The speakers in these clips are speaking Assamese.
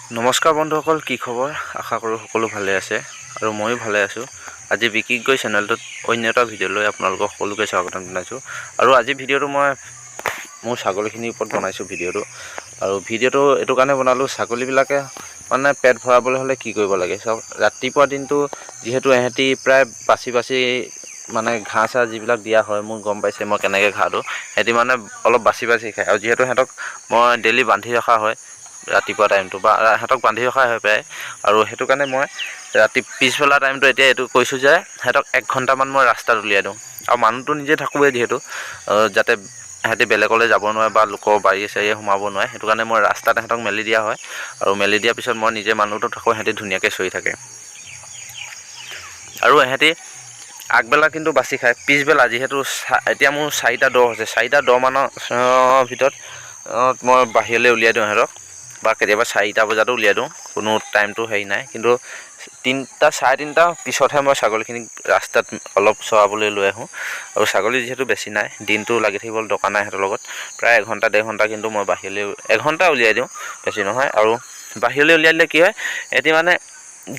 নমস্কাৰ বন্ধুসকল, কি খবৰ? আশা কৰোঁ সকলো ভালে আছে আৰু ময়ো ভালে আছোঁ। আজি বিকিগৈ চেনেলটোত অন্য এটা ভিডিঅ' লৈ আপোনালোকক সকলোকে স্বাগতম জনাইছোঁ। আৰু আজি ভিডিঅ'টো মই মোৰ ছাগলীখিনিৰ ওপৰত বনাইছোঁ ভিডিঅ'টো। আৰু ভিডিঅ'টো এইটো কাৰণে বনালোঁ, ছাগলীবিলাকে মানে পেট ভৰাবলৈ হ'লে কি কৰিব লাগে চাওক। ৰাতিপুৱা দিনটো যিহেতু এহেঁতি প্ৰায় বাচি মানে ঘাঁহ চাহ যিবিলাক দিয়া হয়, মোক গম পাইছে মই কেনেকৈ ঘাঁহটো সিহঁতি মানে অলপ বাচি খায়। আৰু যিহেতু সিহঁতক মই ডেইলি বান্ধি ৰখা হয় ৰাতিপুৱা টাইমটো, বা সিহঁতক বান্ধি ৰখা হয় প্ৰায়। আৰু সেইটো কাৰণে মই ৰাতি পিছবেলা টাইমটো এতিয়া এইটো কৈছোঁ যে সিহঁতক 1 ঘণ্টামান মই ৰাস্তাত উলিয়াই দিওঁ। আৰু মানুহটো নিজে থাকোঁৱেই যিহেতু, যাতে সিহঁতি বেলেগলৈ যাব নোৱাৰে বা লোকৰ বাৰীয়ে চাৰীয়ে সোমাব নোৱাৰে, সেইটো কাৰণে মই ৰাস্তাত সিহঁতক মেলি দিয়া হয়। আৰু মেলি দিয়াৰ পিছত মই নিজে মানুহটো থাকোঁ, সিহঁতি ধুনীয়াকৈ চৰি থাকে। আৰু ইহঁতি আগবেলা কিন্তু বাচি খায়। পিছবেলা যিহেতু এতিয়া মোৰ 4টা দহ হৈছে, 4টা 10 মানৰ ভিতৰত মই বাহিৰলৈ উলিয়াই দিওঁ সিহঁতক, বা কেতিয়াবা 4টা বজাতো উলিয়াই দিওঁ, কোনো টাইমটো হেৰি নাই। কিন্তু 3টা 3:30 পিছতহে মই ছাগলীখিনিক ৰাস্তাত অলপ চৰাবলৈ লৈ আহোঁ। আৰু ছাগলী যিহেতু বেছি নাই, দিনটো লাগি থাকিবলৈ দৰকাৰ নাই সিহঁতৰ লগত, প্ৰায় 1 ঘণ্টা 1.5 ঘণ্টা কিন্তু মই বাহিৰলৈ 1 ঘণ্টা উলিয়াই দিওঁ, বেছি নহয়। আৰু বাহিৰলৈ উলিয়াই দিলে কি হয়, সিহঁতি মানে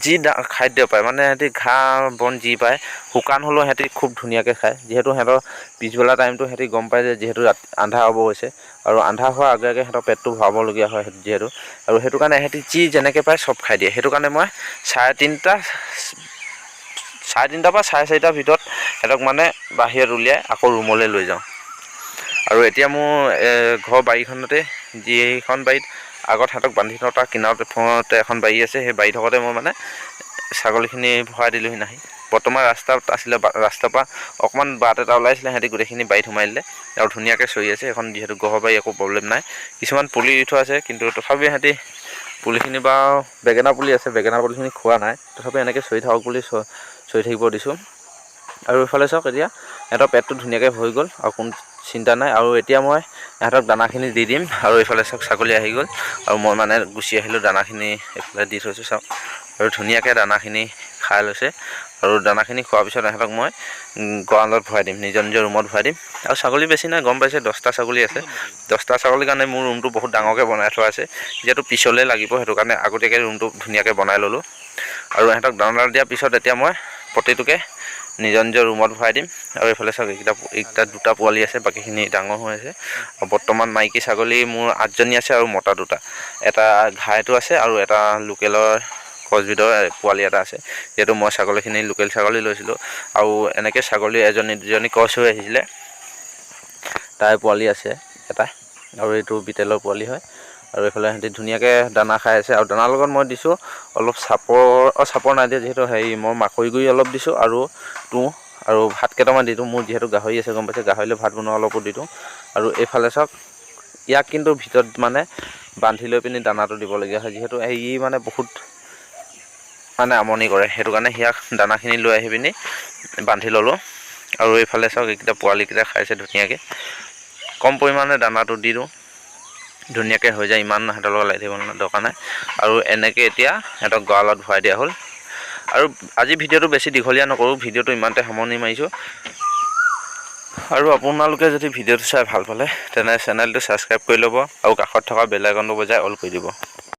যি খাদ্য পায়, মানে সিহঁতি ঘাঁহ বন যি পায়, শুকান হ'লেও সিহঁতি খুব ধুনীয়াকৈ খায়। যিহেতু সিহঁতৰ পিছবেলা টাইমটো সিহঁতি গম পায় যে যিহেতু আন্ধাৰ হ'ব হৈছে, আৰু আন্ধাৰ হোৱাৰ আগে আগে সিহঁতৰ পেটটো ভৰাবলগীয়া হয় যিহেতু। আৰু সেইটো কাৰণে সিহঁতি যি যেনেকৈ পায় চব খাই দিয়ে। সেইটো কাৰণে মই 3:30 পৰা 4:30 ভিতৰত সিহঁতক মানে বাহিৰত উলিয়াই আকৌ ৰুমলৈ লৈ যাওঁ। আৰু এতিয়া মোৰ ঘৰ বাৰীখনতে, যিখন বাৰীত আগত সিহঁতক বান্ধি থওঁ তাৰ কিনাৰতে এখন বাৰী আছে, সেই বাৰী থকতে মই মানে ছাগলীখিনি ভৰাই দিলোঁহি নাহি। বৰ্তমান ৰাস্তাত আছিলে, ৰাস্তাৰ পৰা অকণমান বাট এটা ওলাইছিলে, সিহঁতি গোটেইখিনি বাৰীত সোমাই দিলে আৰু ধুনীয়াকৈ চৰি আছে। এখন যিহেতু গহৰ বাৰী, একো প্ৰব্লেম নাই। কিছুমান পুলি দি থোৱা আছে, কিন্তু তথাপিও সিহঁতি পুলিখিনি বাৰু বেঙেনা পুলি আছে, বেঙেনা পুলিখিনি খোৱা নাই, তথাপি এনেকৈ চৰি থাকক বুলি চৰি থাকিব দিছোঁ। আৰু এইফালে চাওক, এতিয়া সিহঁতৰ পেটটো ধুনীয়াকৈ ভৰি গ'ল আৰু কোনো চিন্তা নাই। আৰু এতিয়া মই সিহঁতক দানাখিনি দি দিম। আৰু এইফালে চাওক, ছাগলী আহি গ'ল আৰু মই মানে গুচি আহিলোঁ, দানাখিনি এইফালে দি থৈছোঁ চাওক। আৰু ধুনীয়াকৈ দানাখিনি খাই লৈছে। আৰু দানাখিনি খোৱাৰ পিছত সিহঁতক মই গঁৰালত ভৰাই দিম, নিজৰ ৰুমত ভৰাই দিম। আৰু ছাগলী বেছি নাই, গম পাইছে 10টা ছাগলী আছে। 10টা ছাগলীৰ কাৰণে মোৰ ৰুমটো বহুত ডাঙৰকৈ বনাই থোৱা আছে, যিহেতু পিছলৈ লাগিব, সেইটো কাৰণে আগতীয়াকৈ ৰুমটো ধুনীয়াকৈ বনাই ল'লোঁ। আৰু সিহঁতক দানা দিয়াৰ পিছত এতিয়া মই প্ৰতিটোকে নিজৰ ৰুমত ভৰাই দিম। আৰু এইফালে চাওক, এইকেইটা 2টা পোৱালি আছে, বাকীখিনি ডাঙৰ হৈ আছে। আৰু বৰ্তমান মাইকী ছাগলী মোৰ 8জনী আছে আৰু মতা 2টা, এটা ঘাইটো আছে আৰু এটা লোকেলৰ ক্ৰছব্ৰীডৰ পোৱালি এটা আছে। যিহেতু মই ছাগলীখিনি লোকেল ছাগলী লৈছিলোঁ, আৰু এনেকৈ ছাগলী 1জনী 2জনী ক্ৰছ হৈ আহিছিলে, তাই পোৱালি আছে এটা, আৰু এইটো বিটেলৰ পোৱালি হয়। আৰু এইফালে সিহঁতি ধুনীয়াকৈ দানা খাই আছে। আৰু দানাৰ লগত মই দিছোঁ অলপ চাপৰ নাই দিয়া, যিহেতু হেৰি মই মাকৈ গুড়ি অলপ দিছোঁ, আৰু তুঁহ আৰু ভাত কেইটামান দি দিওঁ। মোৰ যিহেতু গাহৰি আছে, গম পাইছে, গাহৰিলৈ ভাত বনোৱা অলপো দি দিওঁ। আৰু এইফালে চাওক, ইয়াক কিন্তু ভিতৰত মানে বান্ধি লৈ পিনি দানাটো দিবলগীয়া হয়, যিহেতু ই মানে বহুত মানে আমনি কৰে, সেইটো কাৰণে সিয়াক দানাখিনি লৈ আহি পিনি বান্ধি ল'লোঁ। আৰু এইফালে চাওক, এইকেইটা পোৱালিকেইটা খাইছে ধুনীয়াকৈ। কম পৰিমাণে দানাটো দি দিওঁ, ধুনীয়াকৈ হৈ যায়, ইমান সিহঁতৰ লগত লাগি থাকিব দৰকাৰ নাই। আৰু এনেকৈ এতিয়া সিহঁতক গঁৰালত ভৰাই দিয়া হ'ল। আৰু আজি ভিডিঅ'টো বেছি দীঘলীয়া নকৰোঁ, ভিডিঅ'টো ইমানতে সামৰণি মাৰিছোঁ। আৰু আপোনালোকে যদি ভিডিঅ'টো চাই ভাল পালে, তেনে চেনেলটো ছাবস্ক্ৰাইব কৰি ল'ব, আৰু কাষত থকা বেল আইকনটো বজাই অল কৰি দিব।